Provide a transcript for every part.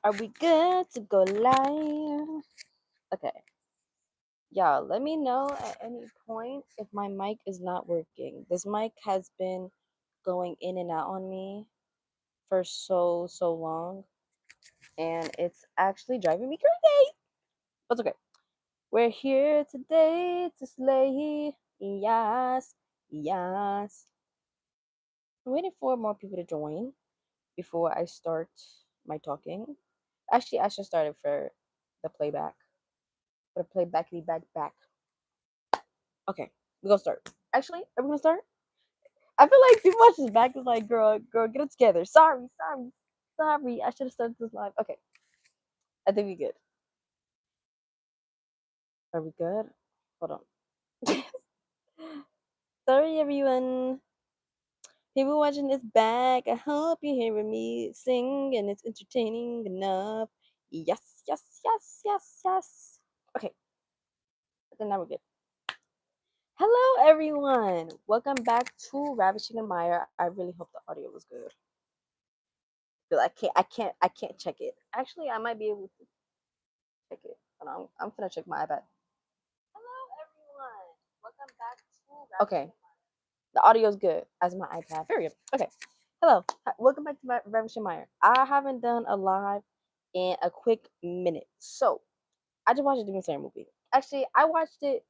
Are we good to go live? Okay. Y'all, let me know at any point if my mic is not working. This mic has been going in and out on me for so long, and it's actually driving me crazy. But it's okay. We're here today to slay. Yes. Yes. I'm waiting for more people to join before I start my talking. Actually, I should start it for the playback. For the playbackity back. Okay, we're gonna start. Actually, are we gonna start? I feel like people watch this back is like, girl, get it together. Sorry. I should have started this live. Okay, I think we good. Are we good? Hold on. Sorry, everyone. People watching this back. I hope you're hearing me sing and it's entertaining enough. Yes. Okay, I think now we're good. Hello, everyone. Welcome back to Ravishingadmire. I really hope the audio was good. Because I can't check it. Actually, I might be able to check it. But I'm gonna check my iPad. Hello, everyone. Welcome back to Okay. The audio is good as my iPad. Period. Okay. Hello. Welcome back to Revolution Meyer. I haven't done a live in a quick minute. So I just watched a Demon Slayer movie. Actually, I watched it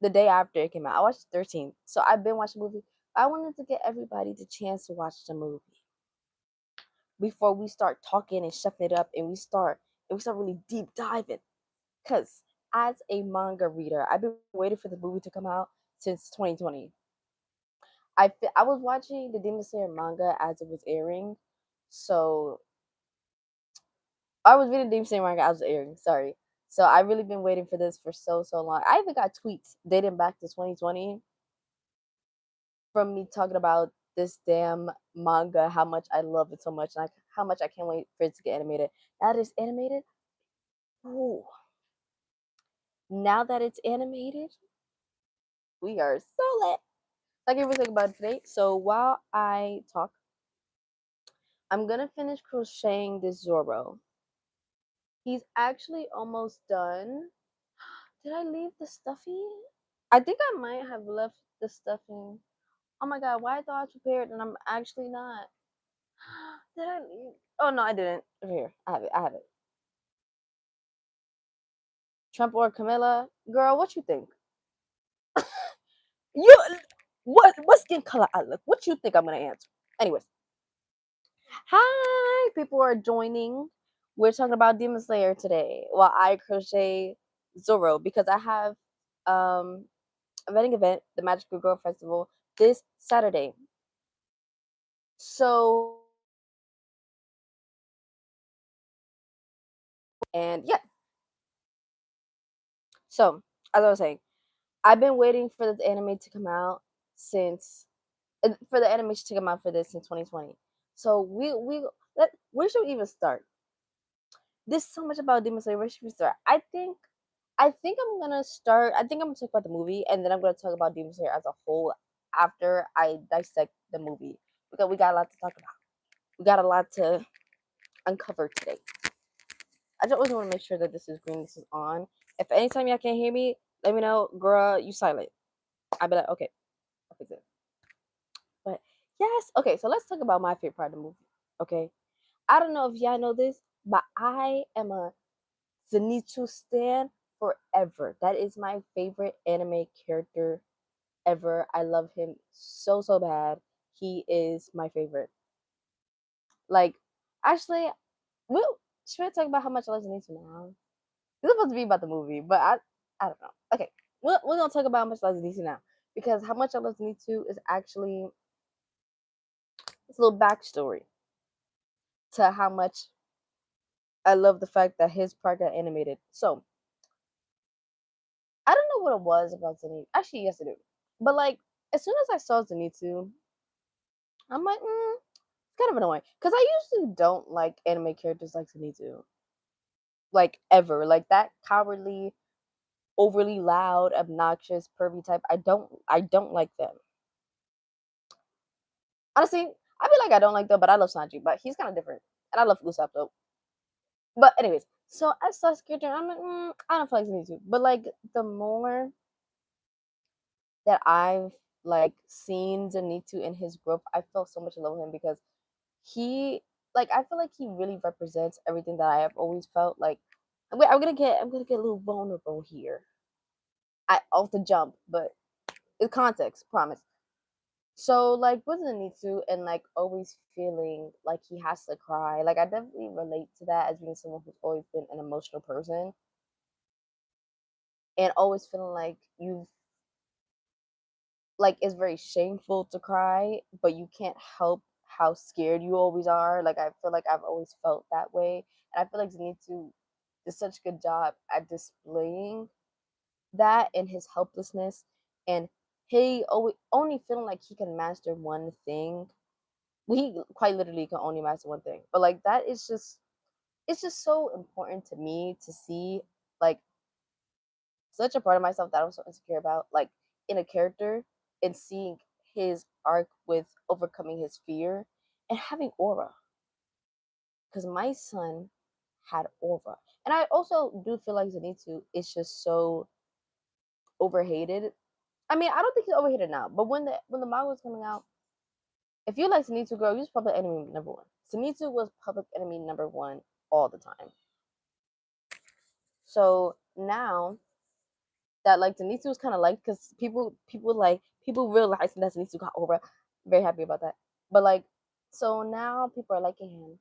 the day after it came out. I watched 13. So I've been watching the movie. I wanted to get everybody the chance to watch the movie before we start talking and shuffling it up and we start really deep diving. Cause as a manga reader, I've been waiting for the movie to come out since 2020. I was watching the Demon Slayer manga as it was airing, so I was reading Demon Slayer manga as it was airing. Sorry, so I really been waiting for this for so long. I even got tweets dating back to 2020 from me talking about this damn manga, how much I love it so much, and how much I can't wait for it to get animated. Now that it's animated, ooh, now that it's animated, we are so lit. Like everything about it today. So while I talk, I'm gonna finish crocheting this Zoro. He's actually almost done. Did I leave the stuffing? I think I might have left the stuffing. Oh my god, why I thought I was prepared and I'm actually not. Did I leave? Oh no, I didn't. Over here. I have it. Trump or Camilla? Girl, what you think? You what skin color I look? What you think I'm gonna answer? Anyways. Hi, people are joining. We're talking about Demon Slayer today while I crochet Zoro because I have a wedding event, the Magical Girl Festival, this Saturday. So, and yeah. So, as I was saying, I've been waiting for this anime to come out since for the animation to come out for this in 2020. So where should we even start? There's so much about Demon Slayer. Where should we start? I think I'm gonna start. I think I'm gonna talk about the movie, and then I'm gonna talk about Demon Slayer as a whole after I dissect the movie because we got a lot to talk about. We got a lot to uncover today. I just always want to make sure that this is green, this is on. If anytime y'all can't hear me, let me know, girl, you silent. I'll be like, okay, I'll fix it. But yes, okay, so let's talk about my favorite part of the movie. Okay, I don't know if y'all know this, but I am a Zenitsu stan forever. That is my favorite anime character ever. I love him so bad. He is my favorite. Like, actually, should we talk about how much I love Zenitsu now? It's supposed to be about the movie, but I don't know. Okay, we're gonna talk about how much I love Zenitsu now because how much I love Zenitsu is actually it's a little backstory to how much I love the fact that his part got animated. So I don't know what it was about Zenitsu. Actually, yes, I do. But like, as soon as I saw Zenitsu, I'm like, it's kind of annoying because I usually don't like anime characters like Zenitsu, like ever, like that cowardly, overly loud, obnoxious, pervy type. I don't like them. Honestly, I feel like I don't like them, but I love Sanji, but he's kind of different, and I love Usopp though. But anyways, so I saw his character and I'm like, I don't feel like Zenitsu. But like the more that I've like seen Zenitsu in his growth, I felt so much in love with him because he like I feel like he really represents everything that I have always felt like. Wait, I'm gonna get a little vulnerable here. I off the jump, but it's context, promise. So like with Zenitsu and like always feeling like he has to cry, like I definitely relate to that as being someone who's always been an emotional person and always feeling like you've like it's very shameful to cry, but you can't help how scared you always are. Like I feel like I've always felt that way. And I feel like Zenitsu did such a good job at displaying that in his helplessness and he always only feeling like he can master one thing. Well, he quite literally can only master one thing. But like that is just it's just so important to me to see like such a part of myself that I'm so insecure about, like in a character and seeing his arc with overcoming his fear and having aura. Because my son had aura. And I also do feel like Zenitsu is just so overhated. I mean, I don't think he's overhated now, but when the manga was coming out, if you like Zenitsu girl, you was public enemy number one. Zenitsu was public enemy number one all the time. So now that like Zenitsu was kind of like because people realizing that Zenitsu got over. Very happy about that. But like, so now people are liking him.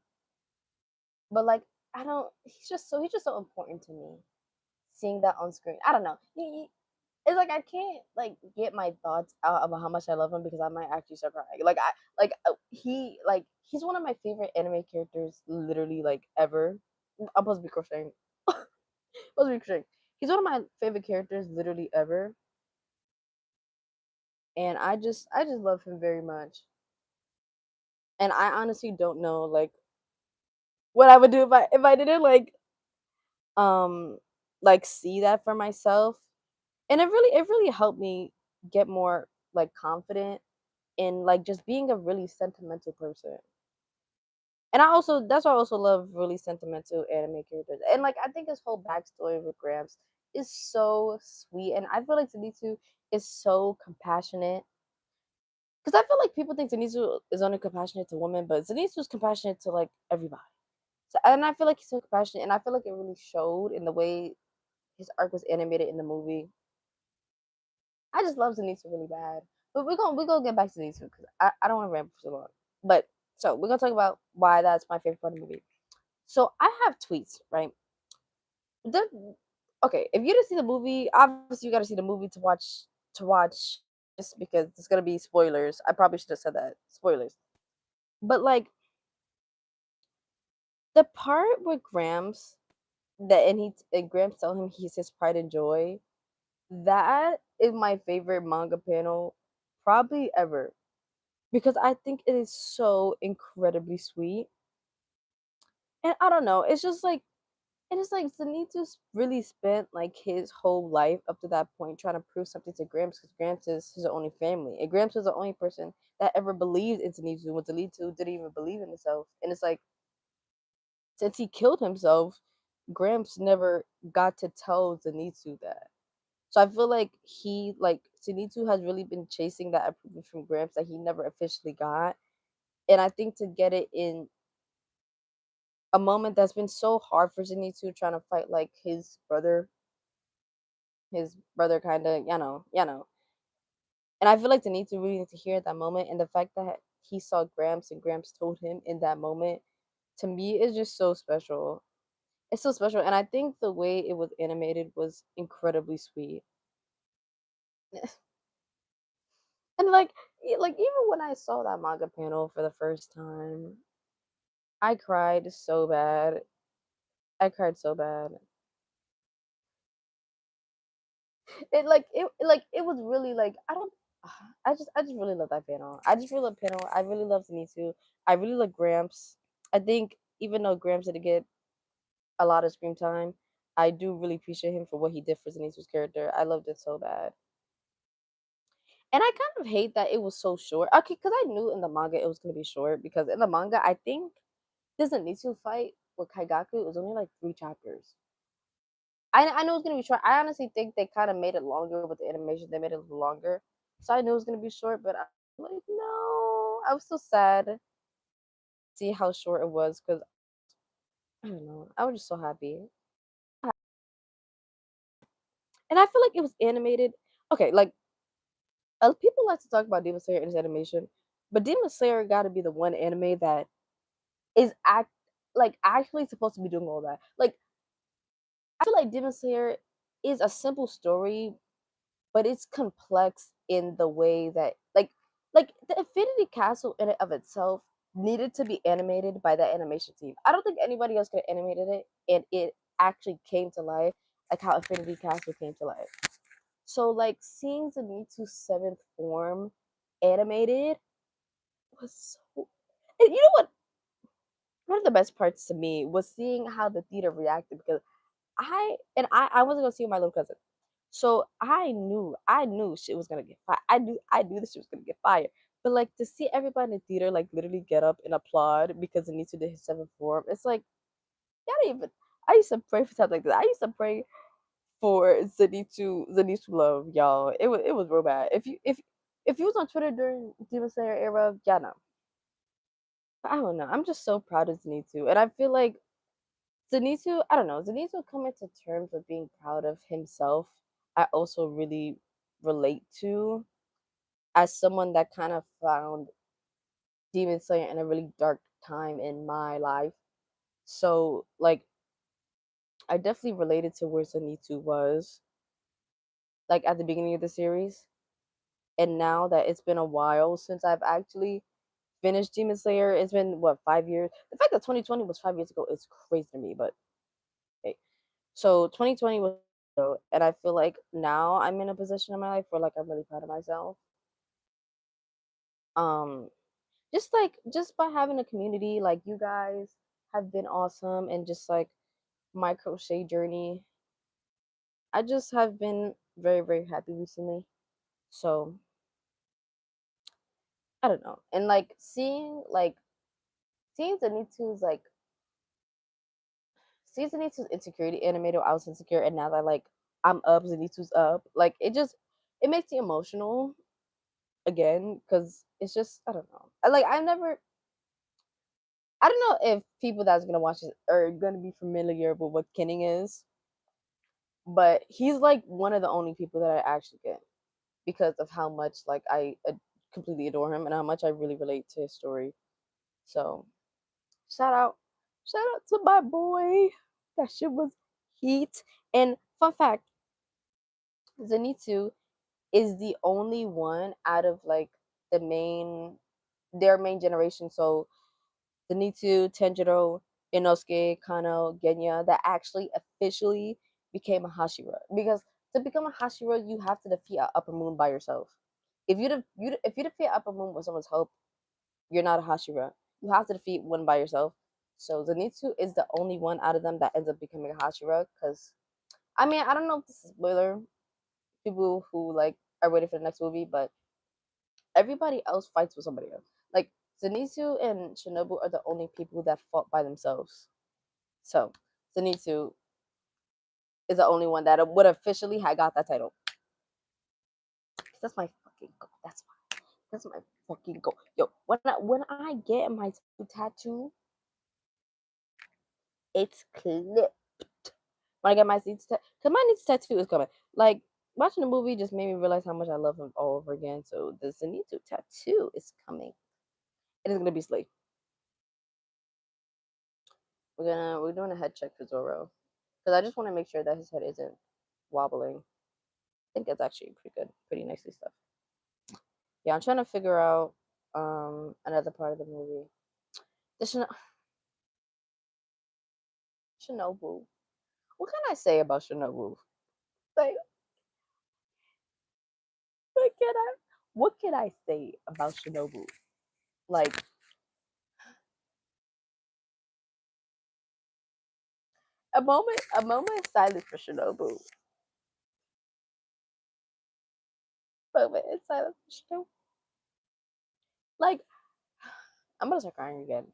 But like, I don't. He's just so important to me. Seeing that on screen, I don't know. It's like I can't like get my thoughts out about how much I love him because I might actually start crying. He's one of my favorite anime characters, literally like ever. I'm supposed to be crocheting. Supposed to be crocheting. He's one of my favorite characters, literally ever, and I just love him very much. And I honestly don't know like what I would do if I didn't um like see that for myself. And it really helped me get more like confident in like just being a really sentimental person. And that's why I also love really sentimental anime characters. And like I think his whole backstory with Gramps is so sweet, and I feel like Zenitsu is so compassionate. Because I feel like people think Zenitsu is only compassionate to women, but Zenitsu is compassionate to like everybody. So, and I feel like he's so compassionate, and I feel like it really showed in the way his arc was animated in the movie. I just love Zenitsu really bad. But we're gonna get back to Zenitsu because I don't want to ramble for so long. But so we're gonna talk about why that's my favorite part of the movie. So I have tweets, right? The, okay, if you didn't see the movie, obviously you got to see the movie to watch this because it's gonna be spoilers. I probably should have said that spoilers. But like the part where Grams tell him he's his pride and joy. That is my favorite manga panel probably ever because I think it is so incredibly sweet. And I don't know, it's like Zenitsu really spent like his whole life up to that point trying to prove something to Gramps because Gramps is his only family. And Gramps was the only person that ever believed in Zenitsu when Zenitsu didn't even believe in himself. And it's like since he killed himself, Gramps never got to tell Zenitsu that. So I feel like Zenitsu has really been chasing that approval from Gramps that he never officially got. And I think to get it in a moment that's been so hard for Zenitsu trying to fight like his brother kind of, And I feel like Zenitsu really needs to hear at that moment. And the fact that he saw Gramps and Gramps told him in that moment, to me, is just so special. It's so special. And I think the way it was animated was incredibly sweet. And like even when I saw that manga panel for the first time, I cried so bad. I cried so bad. It was really like I don't I just really love that panel. I just really love panel. I really love Zenitsu. I really love Gramps. I think even though Gramps didn't get a lot of screen time, I do really appreciate him for what he did for Zenitsu's character. I loved it so bad. And I kind of hate that it was so short. Okay, because I knew in the manga it was gonna be short because in the manga I think doesn't Zenitsu fight with Kaigaku, it was only like 3 chapters. I knew it was gonna be short. I honestly think they kind of made it longer with the animation. They made it a little longer, so I knew it was gonna be short. But I'm like, no, I was so sad to see how short it was because I don't know. I was just so happy, and I feel like it was animated. Okay, like people like to talk about Demon Slayer and its animation, but Demon Slayer got to be the one anime that is actually supposed to be doing all that. Like I feel like Demon Slayer is a simple story, but it's complex in the way that like the Infinity Castle in and of itself needed to be animated by that animation team. I don't think anybody else could have animated it, and it actually came to life like how Infinity Castle came to life. So like seeing Zenitsu's seventh form animated was so. And you know what? One of the best parts to me was seeing how the theater reacted because I wasn't gonna see my little cousin. So I knew shit was gonna get fired. I knew this shit was gonna get fired. But like to see everybody in the theater like literally get up and applaud because Zenitsu did his seventh form, it's like y'all didn't even I used to pray for stuff like that. I used to pray for Zenitsu love, y'all. It was real bad. If you was on Twitter during Demon Slayer era, y'all know. I don't know. I'm just so proud of Zenitsu. And I feel like Zenitsu, I don't know, Zenitsu coming to terms with being proud of himself, I also really relate to as someone that kind of found Demon Slayer in a really dark time in my life. So, like, I definitely related to where Zenitsu was, like, at the beginning of the series. And now that it's been a while since I've actually finished Demon Slayer, it's been, what, 5 years? The fact that 2020 was 5 years ago is crazy to me, but hey. So 2020 was, and I feel like now I'm in a position in my life where like I'm really proud of myself. Um, just by having a community like you guys have been awesome, and just like my crochet journey, I just have been very very happy recently. So I don't know, and like seeing Zenitsu's like seeing Zenitsu's insecurity animated. I was insecure, and now that like I'm up, Zenitsu's up. Like it makes me emotional again because it's just I don't know. I don't know if people that's gonna watch it are gonna be familiar with what Kenning is, but he's like one of the only people that I actually get because of how much like I completely adore him and how much I really relate to his story. So shout out, shout out to my boy. That shit was heat. And fun fact, Zenitsu is the only one out of like the main their main generation. So Zenitsu, Tenjiro, Inosuke, Kano, Genya that actually officially became a Hashira. Because to become a Hashira, you have to defeat an Upper Moon by yourself. If you defeat Upper Moon with someone's help, you're not a Hashira. You have to defeat one by yourself. So Zenitsu is the only one out of them that ends up becoming a Hashira. Because I mean, I don't know if this is a spoiler. People who like are waiting for the next movie, but everybody else fights with somebody else. Like Zenitsu and Shinobu are the only people that fought by themselves. So Zenitsu is the only one that would officially have got that title. That's my fucking goal. That's my fucking goal. Yo, when I get my tattoo, it's clipped. When I get my niece tattoo, cause my niece tattoo is coming. Like watching the movie just made me realize how much I love him all over again. So the Zenitsu tattoo is coming. It is gonna be slay. We're doing a head check for Zoro because I just want to make sure that his head isn't wobbling. I think it's actually pretty good, pretty nicely stuff. Yeah, I'm trying to figure out another part of the movie. The Shinobu. What can I say about Shinobu? Like, what can I? What can I say about Shinobu? Like, a moment of silence for Shinobu. Moment of silence for Shinobu. Like, I'm gonna start crying again.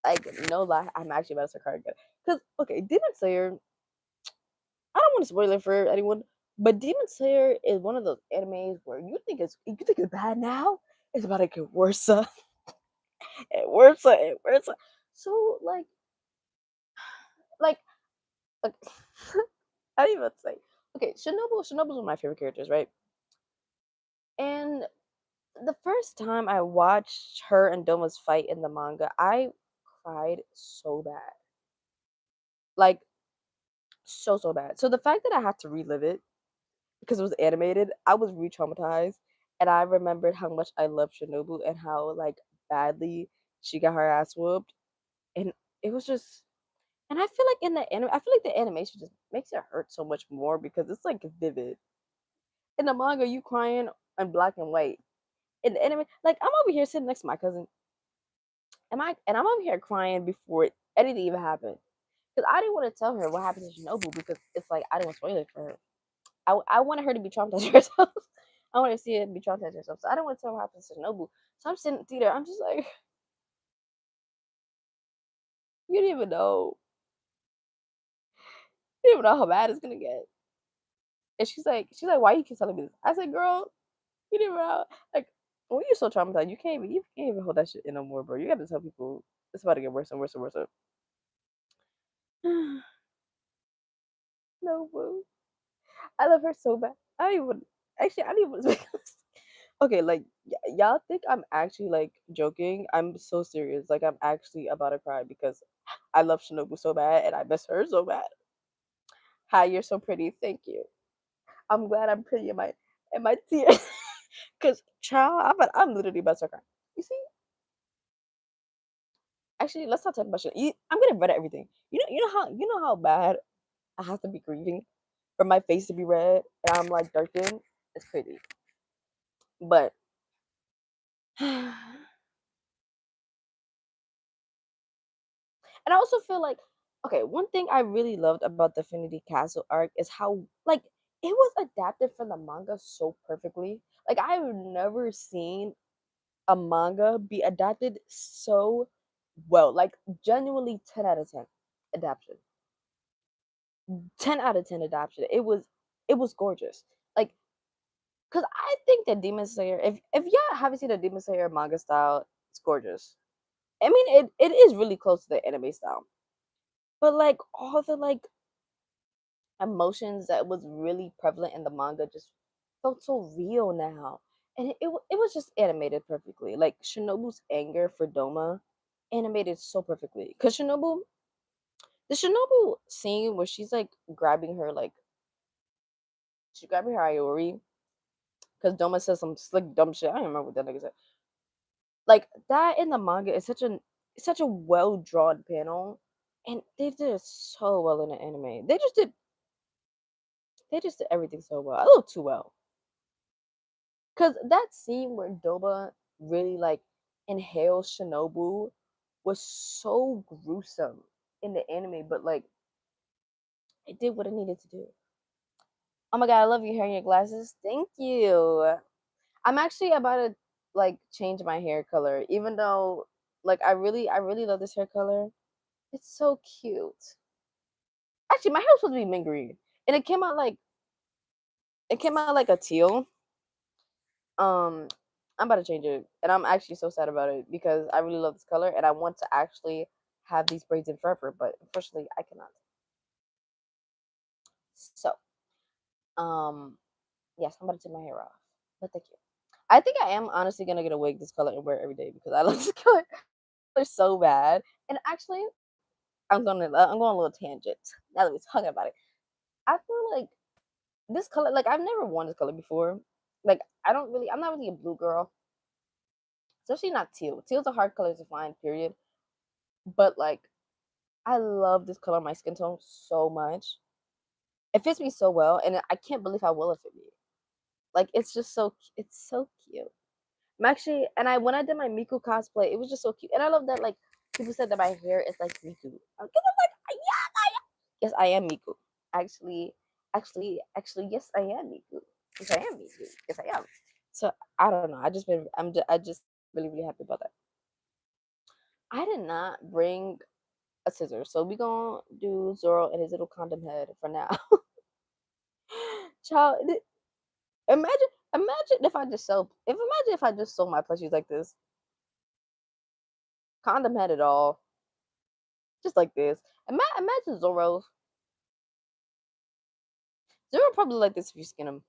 like no lie, I'm actually about to start crying again. Cause okay, Demon Slayer. I don't want to spoil it for anyone, but Demon Slayer is one of those animes where you think it's bad now. It's about to get worse and worse and worse. So like like I didn't even say. Okay, Shinobu's one of my favorite characters, right? And the first time I watched her and Doma's fight in the manga, I cried so bad. Like so bad. So the fact that I had to relive it because it was animated, I was re-traumatized. And I remembered how much I loved Shinobu and how like badly she got her ass whooped. And it was just and I feel like in the anime I feel like the animation just makes it hurt so much more because it's like vivid. In the manga, you crying in black and white. In the anime, like I'm over here sitting next to my cousin. And I'm over here crying before anything even happened. Because I didn't want to tell her what happened to Shinobu because it's like I didn't want to spoil it for her. I wanted her to be traumatized herself. I want to see her be traumatized herself. So I don't want to tell her what happens to Shinobu. So I'm sitting in the theater. I'm just like, you didn't even know. You didn't even know how bad it's gonna get. And she's like, why you keep telling me this? I said, girl, you didn't even know. Like, when you're so traumatized, you can't even hold that shit in no more, bro. You got to tell people it's about to get worse and worse and worse. No, boo. I love her so bad. I don't even want to speak. Okay, like y'all think I'm actually like joking. I'm so serious. Like I'm actually about to cry because I love Shinobu so bad and I miss her so bad. Hi, you're so pretty. Thank you. I'm glad I'm pretty in my tears. Cause child, I'm literally about to cry. You see? Actually, let's not talk about shit. I'm gonna red everything. You know how bad I have to be grieving for my face to be red and I'm like darkened. It's pretty, but and I also feel like okay, one thing I really loved about the Infinity Castle arc is how like it was adapted from the manga so perfectly. Like I've never seen a manga be adapted so well. Like genuinely 10 out of 10 adaptation. 10 out of 10 adaptation. It was gorgeous. Like cuz I think that Demon Slayer if y'all haven't seen a Demon Slayer manga style, it's gorgeous. I mean it is really close to the anime style. But like all the like emotions that was really prevalent in the manga just felt so real now. And it was just animated perfectly. Like Shinobu's anger for Doma animated so perfectly. Cuz the Shinobu scene where she's like grabbing her like she's grabbing her Iori cuz Doma says some slick dumb shit. I don't remember what that nigga said. Like that in the manga is such a well drawn panel and they did it so well in the anime. They just did everything so well. A little too well. Cause that scene where Doba really like inhales Shinobu was so gruesome in the anime, but like it did what it needed to do. Oh my god, I love your hair and your glasses. Thank you. I'm actually about to like change my hair color, even though like I really love this hair color. It's so cute. Actually, my hair was supposed to be mint green, and it came out like a teal. Um, I'm about to change it, and I'm actually so sad about it because I really love this color, and I want to actually have these braids in forever, but unfortunately, I cannot. So, um, yes, I'm about to take my hair off, but thank you. I think I am honestly gonna get a wig this color and wear it every day because I love this color. They're so bad, and actually, I'm going a little tangent. Now that we're talking about it, I feel like this color, like I've never worn this color before. Like I'm not really a blue girl, especially not teal. Teal's a hard color to find, period. But like I love this color on my skin tone so much. It fits me so well, and I can't believe how well it fit me. Like it's so cute. I'm actually, and I when I did my Miku cosplay, it was just so cute, and I love that like people said that my hair is like Miku. Because I'm like, yeah, yes, I am Miku. Actually, actually, yes, I am Miku. Yes, I am Miku. Yes, I am. So I don't know. I just really really happy about that. I did not bring a scissor, so we gonna do Zoro and his little condom head for now. Child, imagine if I just imagine if I just sold my plushies like this, condom head at all, just like this. Imagine Zoro probably like this if you skin him.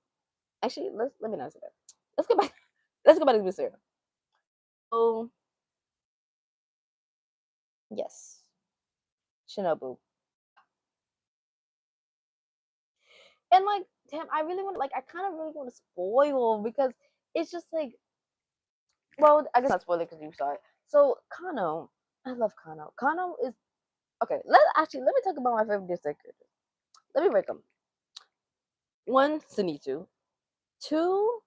Actually, let me not say that. Let's go back. Let's go back to the Zoro. Oh yes, Shinobu. And like, damn, I really want like I kind of really want to spoil because it's just like, well, I guess not spoil it because you saw it. So Kano, I love Kano. Kano is okay. Let me talk about my favorite district characters. Let me rank them. One, Zenitsu. Two,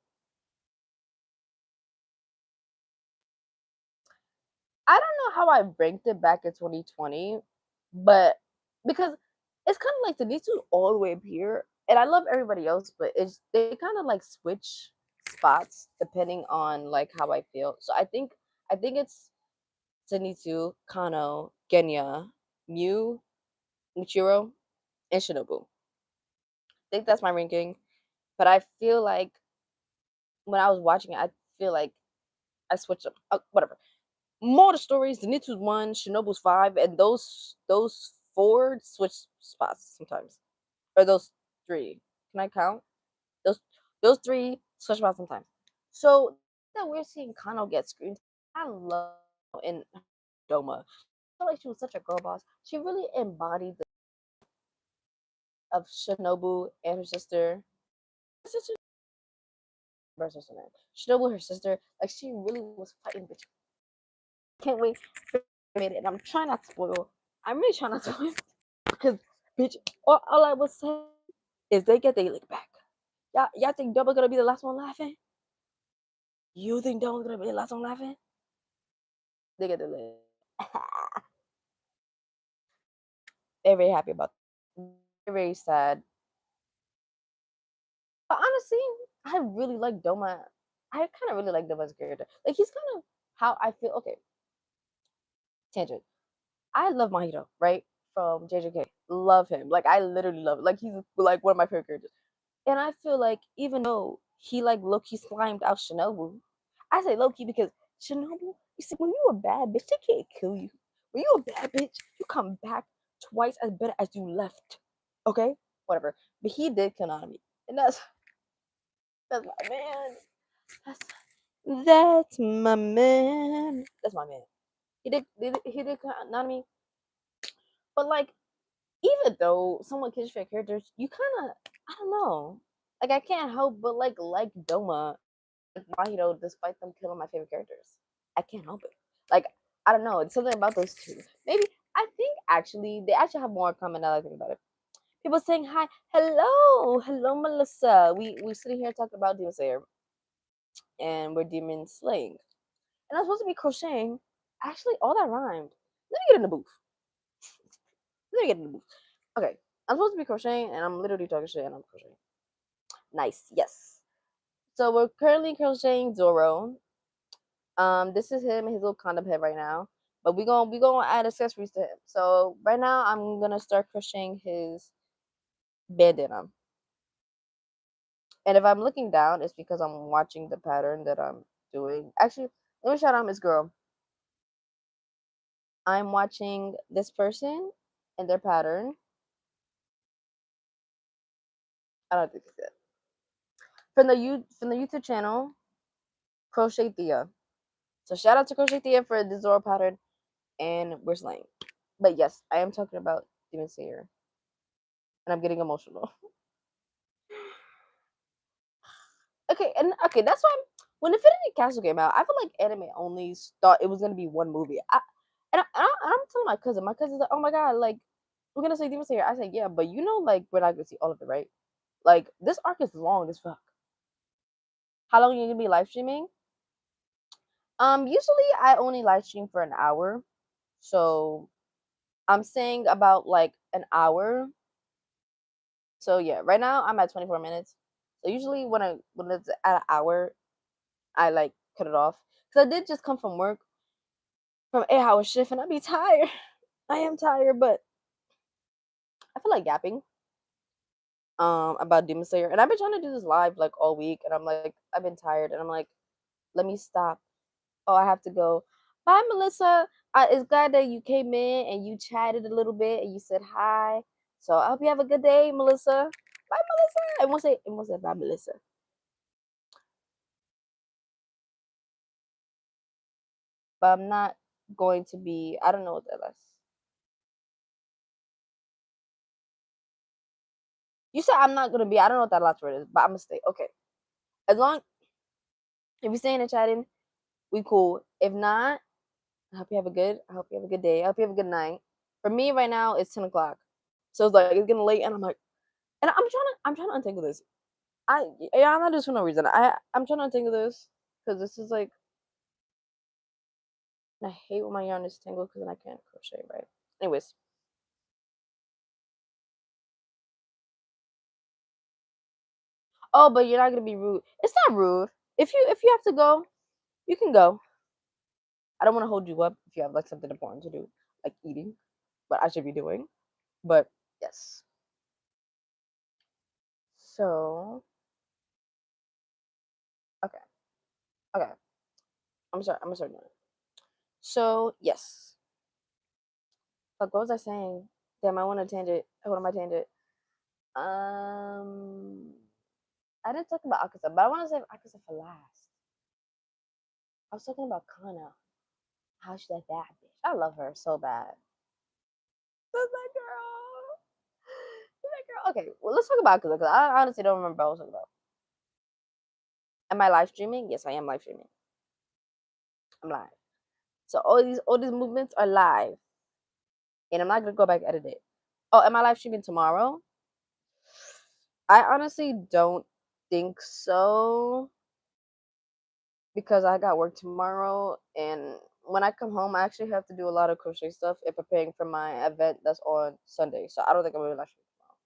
I don't know how I ranked it back in 2020, but because it's kind of like Zenitsu all the way up here, and I love everybody else, but it's they kind of like switch spots depending on like how I feel. So I think it's Zenitsu, Kano, Genya, Mew, Michiro, and Shinobu. I think that's my ranking. But I feel like when I was watching it, I feel like I switched them. Whatever. More the stories, Zenitsu's one, Shinobu's five, and those four switch spots sometimes. Or those three. Can I count? Those those three switch spots sometimes. So that we're seeing Kano get screen. I love in Doma. I feel like she was such a girl boss. She really embodied the of Shinobu and her sister. Her sister, her sister name. Shinobu, her sister, like she really was fighting bitch. Can't wait for it, and I'm trying not to spoil. I'm really trying not to spoil because bitch, all I was saying is they get their lick back. Y'all think Double gonna be the last one laughing? You think Double gonna be the last one laughing? They get the lick. They're very happy about. They're very sad. But honestly, I really like Doma. I kind of really like Doma's character. Like he's kind of how I feel. Okay, tangent. I love Mahito, right? From JJK. Love him. Like I literally love it. Like he's like one of my favorite characters. And I feel like even though he like Loki slimed out Shinobu, I say Loki because Shinobu, you see, when you a bad bitch, they can't kill you. When you a bad bitch, you come back twice as better as you left. Okay? Whatever. But he did Konami. And that's my man. That's that's my man. That's my man. He did Konami. But like even though someone kills your characters, you kind of I don't know. Like I can't help but like Doma, like Mahito, despite them killing my favorite characters. I can't help it. Like I don't know. It's something about those two. Maybe I think actually they actually have more in common now that I think about it. People saying hi, hello, Melissa. We sitting here talking about Demon Slayer and we're demon slaying, and I'm supposed to be crocheting. Actually, all that rhymed. Let me get in the booth. Let me get in the booth. Okay, I'm supposed to be crocheting, and I'm literally talking shit, and I'm crocheting. Nice, yes. So we're currently crocheting Zoro. This is him, his little condom head right now. But we gonna add accessories to him. So right now I'm gonna start crocheting his bandana. And if I'm looking down, it's because I'm watching the pattern that I'm doing. Actually, let me shout out Miss Girl. I'm watching this person and their pattern. I don't think it's it. From the YouTube channel, Crochet Thea. So shout out to Crochet Thea for the Zoro pattern, and we're slaying. But yes, I am talking about Demon Slayer, and I'm getting emotional. Okay, that's why when Infinity Castle came out, I feel like anime only thought it was gonna be one movie. I'm telling my cousin. My cousin's like, "Oh my god, like we're gonna see Demon Slayer." I said, "Yeah, but you know, like we're not gonna see all of it, right? Like this arc is long as fuck. How long are you gonna be live streaming? Usually I only live stream for an hour, so I'm saying about like an hour. So yeah, right now I'm at 24 minutes. So usually when it's at an hour, I like cut it off because I did just come from work from 8 hour shift, and I be tired. I am tired, but I feel like yapping about Demon Slayer, and I've been trying to do this live like all week, and I'm like, I've been tired, and I'm like, let me stop. Oh, I have to go. Bye, Melissa. It's glad that you came in and you chatted a little bit and you said hi. So I hope you have a good day, Melissa. Bye, Melissa. It won't say bye, Melissa. But I'm not going to be. I don't know what that is. You said I'm not gonna be. I don't know what that last word is, but I'm gonna stay. Okay. As long if you stay in and chatting, we cool. If not, I hope you have a good. I hope you have a good day. I hope you have a good night. For me, right now it's 10 o'clock, so it's like it's getting late, and I'm like, and I'm trying to untangle this. I'm not just for no reason. I'm trying to untangle this because this is like I hate when my yarn is tangled because then I can't crochet right. Anyways, oh, but you're not gonna be rude. It's not rude. If you have to go, you can go. I don't want to hold you up if you have like something important to do, like eating, what I should be doing. But yes. So okay, okay. I'm sorry. I'm gonna start doing it. So yes. Like what was I saying? Damn, I want to tangent. What am I tangent? Um, I didn't talk about Akaza, but I want to save Akaza for last. I was talking about Kana. How she's that bad bitch. I love her so bad. That's that girl. That's that girl. Okay, well let's talk about Akaza because I honestly don't remember what I was talking about. Am I live streaming? Yes, I am live streaming. I'm live. So all these movements are live, and I'm not gonna go back and edit it. Oh, am I live streaming tomorrow? I honestly don't think so because I got work tomorrow, and when I come home, I actually have to do a lot of crochet stuff and preparing for my event that's on Sunday. So I don't think I'm gonna live stream tomorrow.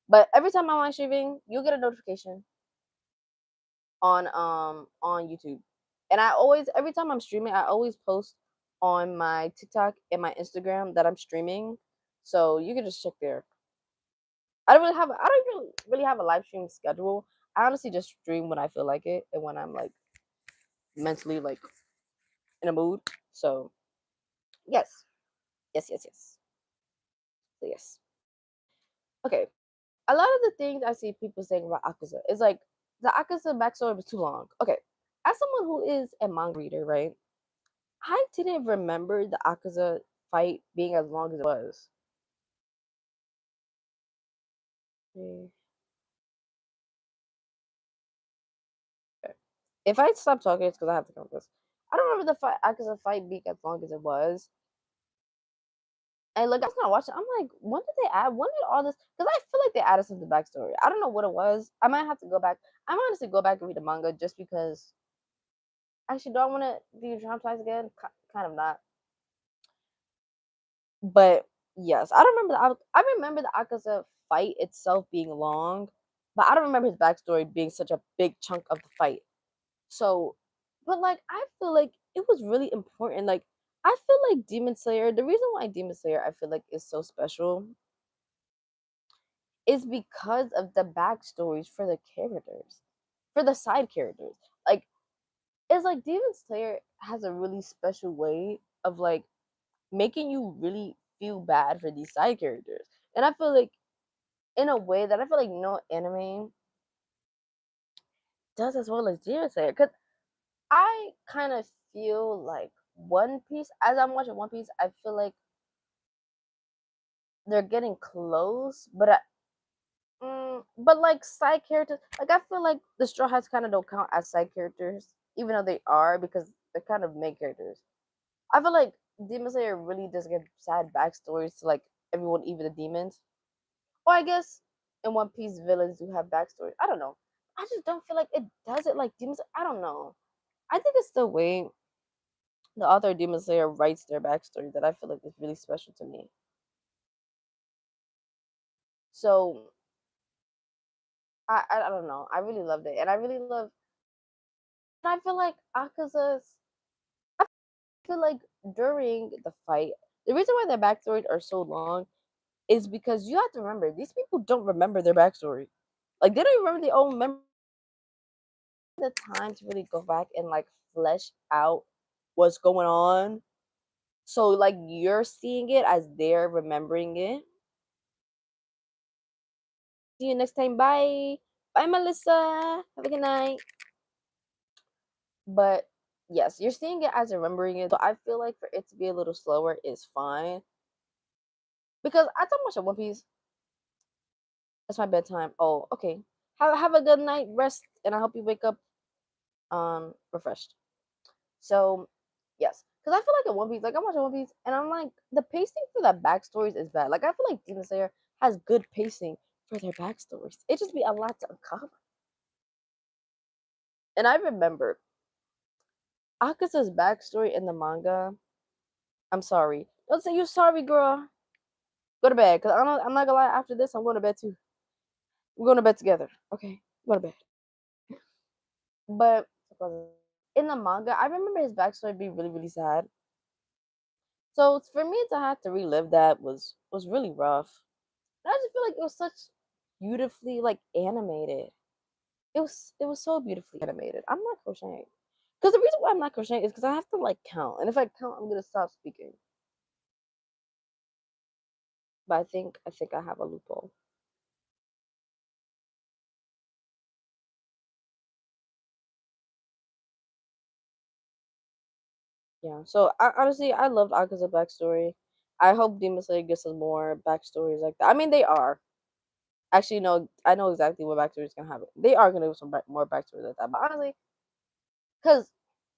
But every time I'm live streaming, you'll get a notification on YouTube. And I always every time I'm streaming, I always post on my TikTok and my Instagram that I'm streaming. So you can just check there. I don't really have a live stream schedule. I honestly just stream when I feel like it and when I'm like mentally like in a mood. So yes. Yes, yes, yes. So yes. Okay. A lot of the things I see people saying about Akaza is like the Akaza backstory was too long. Okay. As someone who is a manga reader, right? I didn't remember the Akaza fight being as long as it was. Mm, okay. If I stop talking, it's because I have to count this. I don't remember the Akaza fight being as long as it was. And like I was gonna watch it, I'm like, when did they add? When did all this? Because I feel like they added some to the backstory. I don't know what it was. I might have to go back. I might honestly go back and read the manga just because. Actually, do I want to be traumatized again? Kind of not. But yes, I don't remember I remember the Akaza fight itself being long, but I don't remember his backstory being such a big chunk of the fight. So, but like I feel like it was really important. Like I feel like Demon Slayer. The reason why Demon Slayer I feel like is so special is because of the backstories for the characters, for the side characters. Like it's like Demon Slayer has a really special way of like making you really feel bad for these side characters. And I feel like in a way that I feel like no anime does as well as Demon Slayer. Because I kind of feel like One Piece, as I'm watching One Piece, I feel like they're getting close, but like side characters, like I feel like the Straw Hats kind of don't count as side characters, even though they are because they're kind of main characters. I feel like Demon Slayer really does get sad backstories to like everyone, even the demons. Or I guess in One Piece, villains do have backstories. I don't know. I just don't feel like it does it like Demon Slayer. I don't know. I think it's the way the author of Demon Slayer writes their backstory that I feel like is really special to me. So I don't know. I really loved it, and I really love. And I feel like Akaza's. feel like during the fight, the reason why their backstories are so long is because you have to remember these people don't remember their backstory. Like they don't remember their own memory. The time to really go back and like flesh out what's going on. So like you're seeing it as they're remembering it. See you next time. Bye. Bye, Melissa. Have a good night. But yes, you're seeing it as remembering it. So I feel like for it to be a little slower is fine. Because I don't watch a One Piece. It's my bedtime. Oh, okay. Have a good night, rest, and I hope you wake up refreshed. So yes. Because I feel like in One Piece, like I'm watching One Piece and I'm like the pacing for that backstories is bad. Like I feel like Demon Slayer has good pacing for their backstories. It just be a lot to uncover. And I remember Akasa's backstory in the manga. I'm sorry. Don't say you sorry, girl. Go to bed. Cause I'm not gonna lie. After this, I'm going to bed too. We're going to bed together. Okay, go to bed. But in the manga, I remember his backstory being really, really sad. So for me to have to relive that was really rough. And I just feel like it was such beautifully like animated. It was so beautifully animated. I'm not crocheting. Because the reason why I'm not crocheting is because I have to like count. And if I count, I'm gonna stop speaking. But I think I have a loophole. Yeah. So honestly, I loved Aka's backstory. I hope Demon Slayer gets some more backstories like that. I mean, they are. Actually, no, I know exactly what backstory is gonna have. They are gonna do some more backstories like that. But honestly, because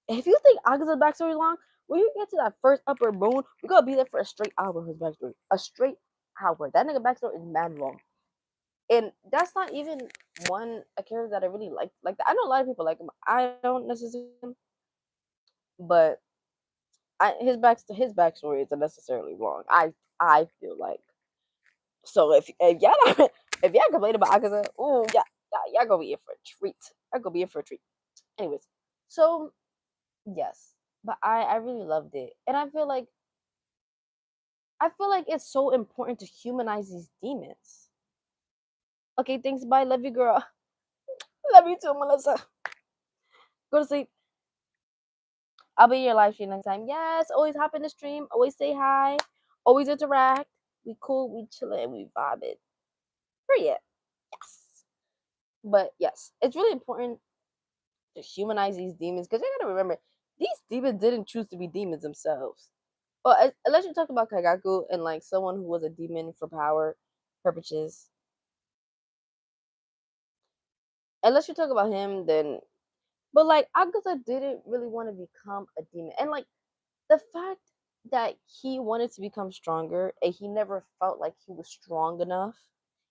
if you think Aka's backstory is long, when you get to that first upper moon, we're gonna be there for a straight hour. His backstory, a straight hour. That nigga backstory is mad long, and that's not even one a character that I really like. Like that. I know a lot of people like him. I don't necessarily, but his backstory isn't necessarily long. I feel like so if y'all not, if y'all complain about Akaza, ooh y'all gonna be in for a treat. I gonna be in for a treat. Anyways, so yes, but I really loved it, and I feel like it's so important to humanize these demons. Okay, thanks. Bye. Love you, girl. Love you too, Melissa. Go to sleep. I'll be in your live stream next time. Yes, always hop in the stream. Always say hi. Always interact. We cool. We chillin'. We vibing. Period. Yes. But yes, it's really important to humanize these demons because you gotta remember these demons didn't choose to be demons themselves. Well, unless you talk about Kagaku and like someone who was a demon for power purposes, unless you talk about him, then but like Agatha didn't really want to become a demon, and like the fact that he wanted to become stronger and he never felt like he was strong enough,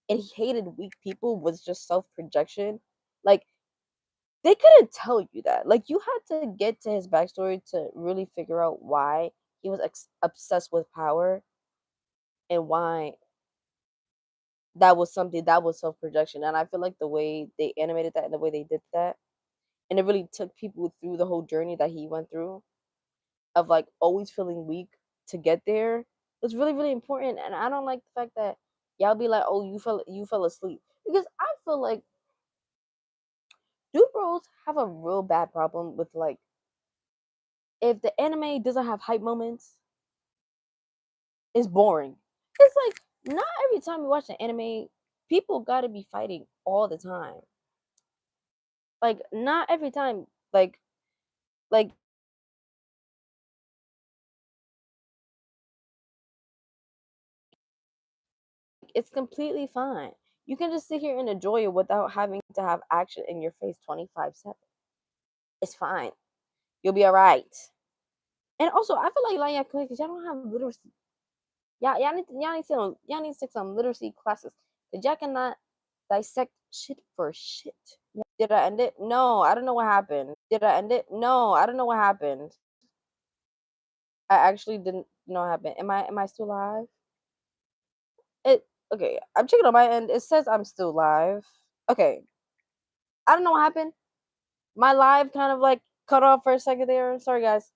and he hated weak people was just self projection. Like they couldn't tell you that. Like you had to get to his backstory to really figure out why he was obsessed with power and why that was something that was self projection. And I feel like the way they animated that and the way they did that, and it really took people through the whole journey that he went through of like always feeling weak to get there was really really important. And I don't like the fact that y'all be like, oh, you fell asleep, because I feel like dude bros have a real bad problem with like if the anime doesn't have hype moments, it's boring. It's like not every time you watch an anime, people gotta be fighting all the time. Like not every time. Like it's completely fine. You can just sit here and enjoy it without having to have action in your face 24/7. It's fine. You'll be all right. And also, I feel like y'all because y'all don't have literacy. Y'all need to take some literacy classes. Cause y'all cannot dissect shit for shit. Did I end it? No, I don't know what happened. Did I end it? No, I don't know what happened. I actually didn't know what happened. Am I still live? It okay. I'm checking on my end. It says I'm still live. Okay. I don't know what happened. My live kind of like cut off for a second there. Sorry guys.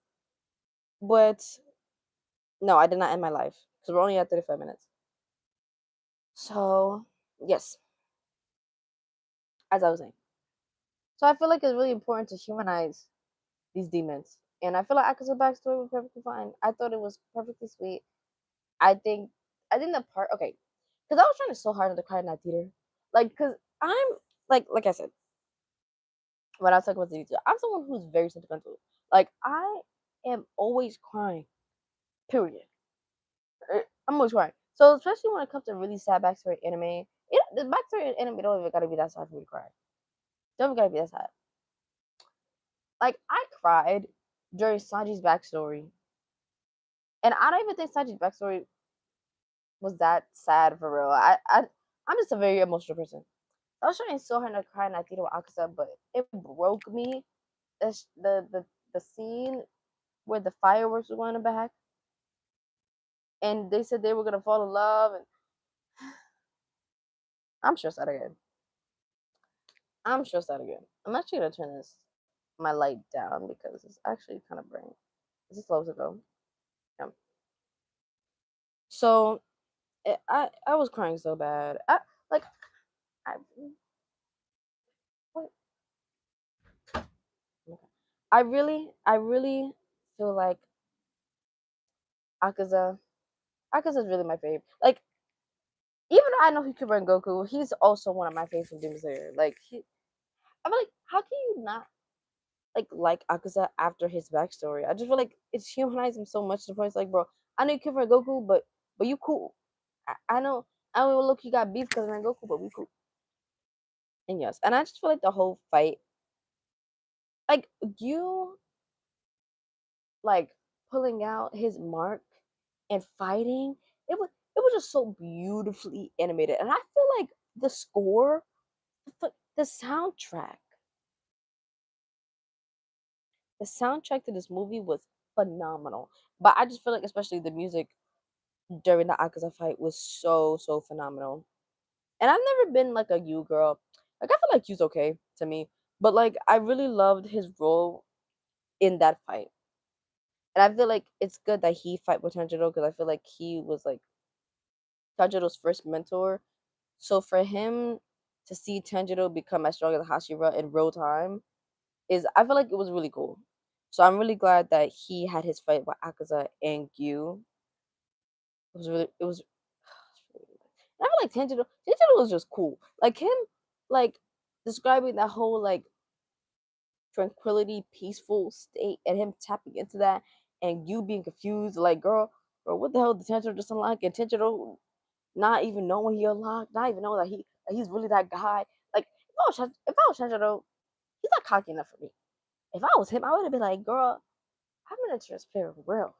But no, I did not end my life because we're only at 35 minutes. So yes, as I was saying. So I feel like it's really important to humanize these demons. And I feel like Aka's backstory was perfectly fine. I thought it was perfectly sweet. I think the part, okay, because I was trying so hard not to cry in that theater, like because I'm like I said when I was talking about the theater, I'm someone who's very sentimental. Like I am always crying. Period. I'm always crying. So especially when it comes to really sad backstory anime, the backstory in anime don't even gotta be that sad for me to cry. Don't even gotta be that sad. Like I cried during Sanji's backstory, and I don't even think Sanji's backstory was that sad for real. I'm just a very emotional person. I was trying so hard to cry in that theater with Akaza, but it broke me. The scene where the fireworks were going back, and they said they were gonna fall in love, and I'm stressed out again. I'm stressed out again. I'm actually gonna turn my light down because it's actually kind of bright. Is this low to go? Yeah. So I was crying so bad. Like I what okay. I really feel like Akaza Akaza's really my favorite. Like even though I know he could run Goku, he's also one of my favorites from Demon Slayer. I'm like, how can you not like Akaza after his backstory? I just feel like it's humanized him so much to the point it's like, bro, I know you could run Goku, but you cool. I know look you got beef because of Ran Goku, but we cool. And yes, and I just feel like the whole fight, like you like pulling out his mark and fighting, it was just so beautifully animated. And I feel like the score, the soundtrack, the soundtrack to this movie was phenomenal. But I just feel like especially the music during the Akaza fight was so phenomenal. And I've never been like a Yu girl. Like I feel like Yu's okay to me, but like I really loved his role in that fight. And I feel like it's good that he fight with Tanjiro because I feel like he was like Tanjiro's first mentor. So for him to see Tanjiro become as strong as Hashira in real time is I feel like it was really cool. So I'm really glad that he had his fight with Akaza and Gyu. It was I feel like Tanjiro was just cool. Like him like describing that whole like tranquility, peaceful state and him tapping into that and you being confused, like girl, what the hell did Tanjiro just unlock? And Tanjiro not even knowing he unlocked, not even knowing that he's really that guy. Like if I was Tanjiro, he's not cocky enough for me. If I was him, I would have been like, girl, I'm gonna transparent real.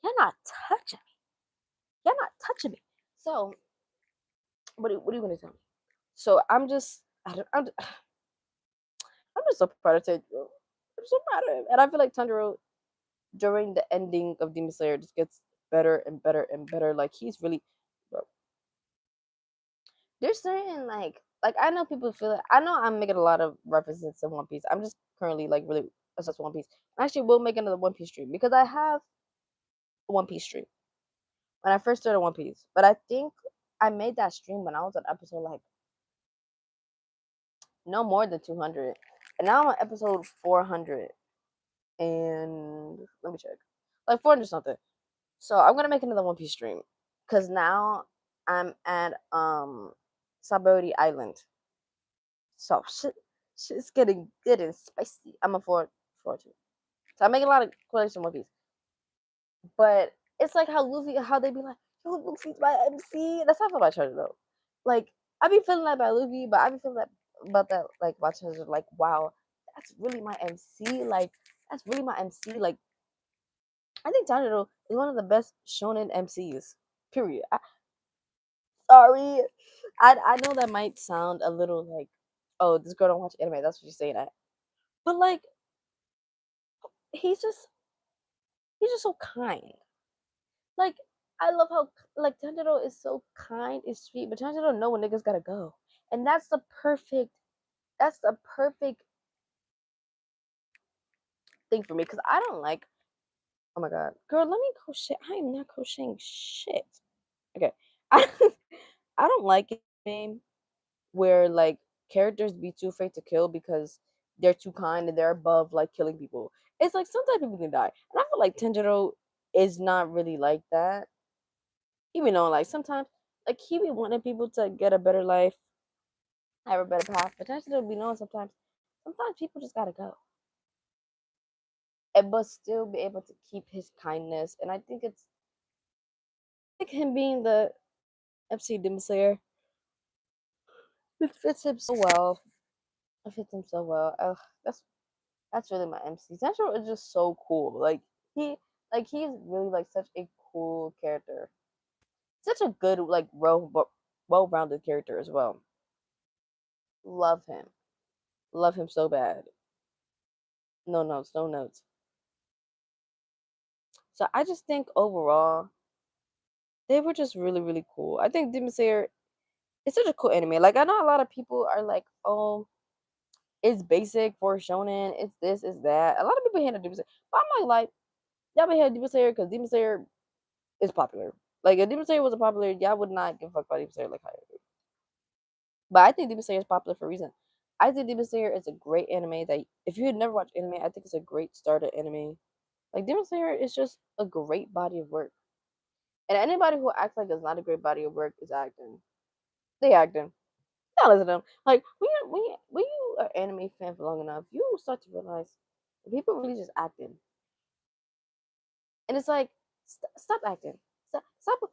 You're not touching me. You're not touching me. So what are you gonna tell me? So I'm just I don't, I'm just so proud of Tanjiro. I'm so proud of him. And I feel like Tanjiro during the ending of Demon Slayer just gets better and better and better. Like he's really bro. There's certain like I know people feel it. I know I'm making a lot of references to One Piece. I'm just currently like really obsessed with One Piece. I actually will make another One Piece stream because I have a One Piece stream when I first started One Piece. But I think I made that stream when I was on episode like no more than 200, and now I'm on episode 400. And let me check, like 400 something. So I'm gonna make another One Piece stream because now I'm at Sabaody Island. So shit's getting good and spicy. I'm a forward to. So I'm making a lot of collection One Piece. But it's like how they be like, yo, Luffy's my MC. That's how I feel about Treasure though. Like I be feeling that by Luffy, but I be feeling that about that like about Treasure. Like wow, that's really my MC. Like that's really my MC. Like I think Tanjiro is one of the best shonen MCs. Period. Sorry, I know that might sound a little like, oh, this girl don't watch anime. That's what you're saying. That, but like he's just he's just so kind. Like I love how like Tanjiro is so kind, is sweet, but Tanjiro know when niggas gotta go, and that's the perfect thing for me because I don't like Oh my god. Girl, let me crochet. I am not crocheting shit. Okay. I I don't like it game where like characters be too afraid to kill because they're too kind and they're above like killing people. It's like sometimes people can die. And I feel like Tanjiro is not really like that. Even though like sometimes like he be wanting people to get a better life, have a better path. But Tanjiro be knowing sometimes people just gotta go. And but still be able to keep his kindness. And I think it's like him being the MC Demon Slayer. It fits him so well. It fits him so well. That's that's really my MC. Central is just so cool. He, he's really like such a cool character. Such a good like well-rounded character as well. Love him. Love him so bad. No notes, no notes. So I just think overall they were just really really cool. I think Demon Slayer it's such a cool anime. Like I know a lot of people are like, oh, it's basic for shonen. It's this, it's that. A lot of people hate on Demon Slayer, but I'm like, y'all may hate Demon Slayer because Demon Slayer is popular. Like if Demon Slayer wasn't popular, y'all would not give a fuck about Demon Slayer like I do. But I think Demon Slayer is popular for a reason. I think Demon Slayer is a great anime that if you had never watched anime, I think it's a great starter anime. Like Demon Slayer is just a great body of work. And anybody who acts like it's not a great body of work is acting. They acting. Don't listen to them. Like when you are anime fan for long enough, you start to realize that people really just acting. And it's like, stop acting. Stop with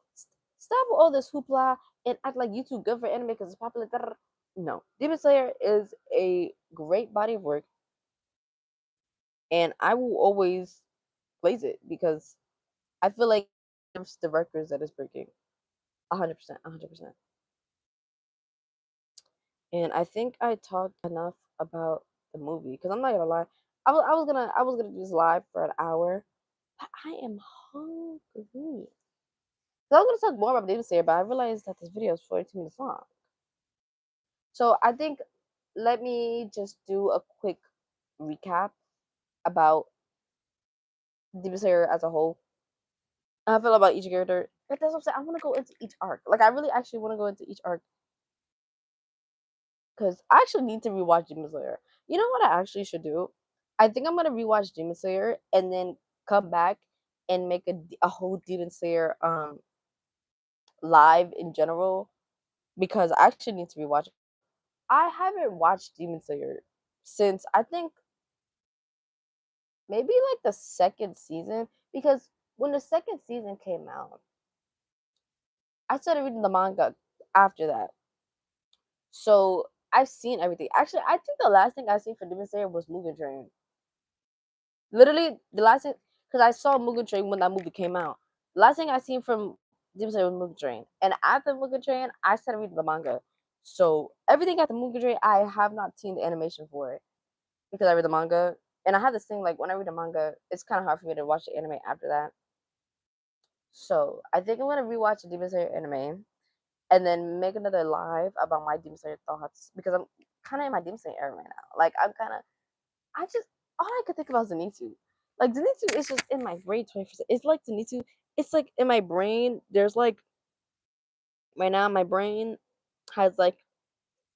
all this hoopla and act like you too good for anime because it's popular. No, Demon Slayer is a great body of work, and I will always praise it because I feel like it's the records that is breaking. 100%, 100%. And I think I talked enough about the movie because I'm not gonna lie. I was gonna do this live for an hour, but I am hungry. So I was gonna talk more about Demon Slayer, but I realized that this video is 42 minutes long. So I think let me just do a quick recap about Demon Slayer as a whole. I feel about each character. But that's what I'm saying. I want to go into each arc. Like I really actually want to go into each arc because I actually need to rewatch Demon Slayer. You know what I actually should do? I think I'm gonna rewatch Demon Slayer and then come back and make a whole Demon Slayer live in general because I actually need to rewatch it. I haven't watched Demon Slayer since I think maybe like the second season because when the second season came out, I started reading the manga after that. So I've seen everything. Actually, I think the last thing I seen for Demon Slayer was Mugen Train. Literally, the last thing because I saw Mugen Train when that movie came out. The last thing I seen from Demon Slayer was Mugen Train, and after Mugen Train, I started reading the manga. So everything after Mugen Train, I have not seen the animation for it because I read the manga. And I have this thing like when I read the manga, it's kind of hard for me to watch the anime after that. So I think I'm gonna rewatch the Demon Slayer anime and then make another live about my Demon Slayer thoughts because I'm kind of in my Demon Slayer era right now. Like I just all I could think about is Zenitsu. Like Zenitsu is just in my brain 20%. It's like Zenitsu. It's like in my brain. There's like right now my brain has like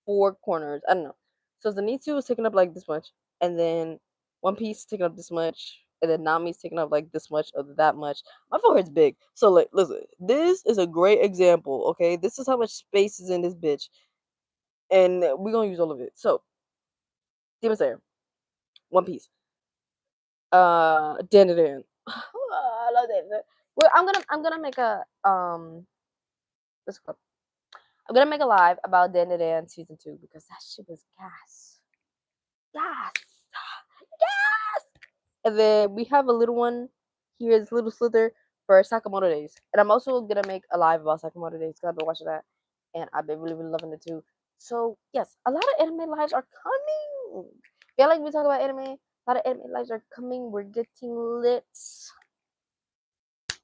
four corners. I don't know. So Zenitsu is taking up like this much, and then One Piece is taking up this much, and then Nami's taking up like this much or that much. My forehead's big. So like listen, this is a great example, okay? This is how much space is in this bitch. And we're gonna use all of it. So Demon Slayer, One Piece. Dan Dan Dan. I love that. Well, I'm gonna make a what's it called? I'm gonna make a live about Dan Dan Dan season 2 because that shit was gas. Gas. Yes. And then we have a little one here, this little slither for Sakamoto Days. And I'm also gonna make a live about Sakamoto Days because I've been watching that and I've been really, really loving it too. So yes, a lot of anime lives are coming. Feel like we talk about anime. A lot of anime lives are coming. We're getting lit.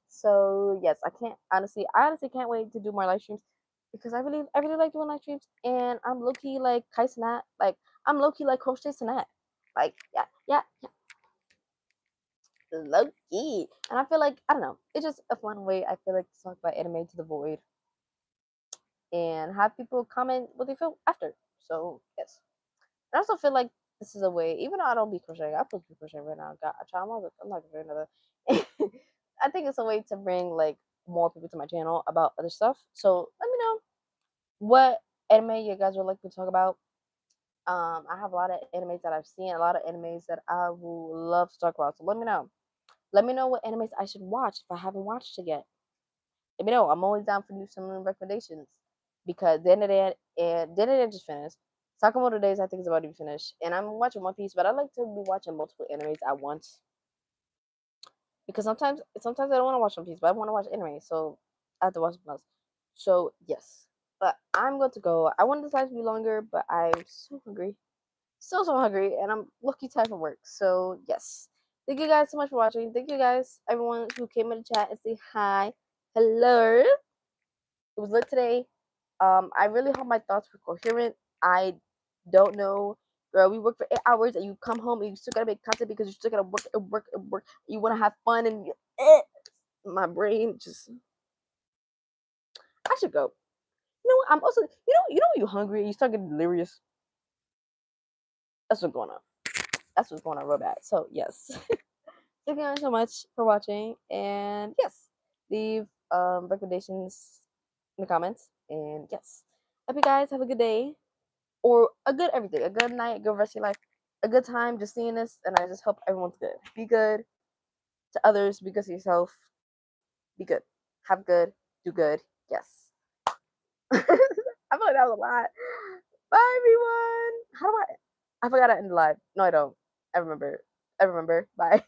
So yes, I honestly can't wait to do more live streams because I really like doing live streams and I'm low key like Kai Sanat. Like I'm low key like Crochet Sanat. Like yeah, yeah, low key. And I feel like, I don't know, it's just a fun way, I feel like, to talk about anime to the void and have people comment what they feel after. So, yes. I also feel like this is a way, even though I don't be crocheting, I supposed to be crocheting right now. God, I'm not gonna do another. I think it's a way to bring like more people to my channel about other stuff. So let me know what anime you guys would like me to talk about. I have a lot of animes that I've seen, a lot of animes that I will love to talk about. So let me know. Let me know what animes I should watch if I haven't watched it yet. Let me know. I'm always down for some recommendations because the end of the and the end just finished. Sakamoto Days I think is about to be finished, and I'm watching One Piece, but I like to be watching multiple animes at once because sometimes I don't want to watch One Piece, but I want to watch anime, so I have to watch something else. So yes, but I'm going to go. I wanted this live to be longer, but I'm so hungry, so hungry, and I'm lucky tired from work. So yes, thank you guys so much for watching. Thank you guys, everyone who came in the chat and say hi, hello. It was lit today. I really hope my thoughts were coherent. I don't know, girl. We work for 8 hours, and you come home and you still gotta make content because you still gotta work and work and work. You want to have fun, and my brain just. I should go. You know what? I'm also. You know when you're hungry and you start getting delirious. That's what's going on. That's what's going on real bad. So yes, thank you guys so much for watching, and yes, leave recommendations in the comments, and yes, hope you guys have a good day. Or a good everything, a good night, a good rest of your life, a good time just seeing this, and I just hope everyone's good. Be good to others, be good to yourself, be good, have good, do good. Yes. I feel like that was a lot. Bye everyone. How do I forgot to end the live. No, I don't. I remember. Bye.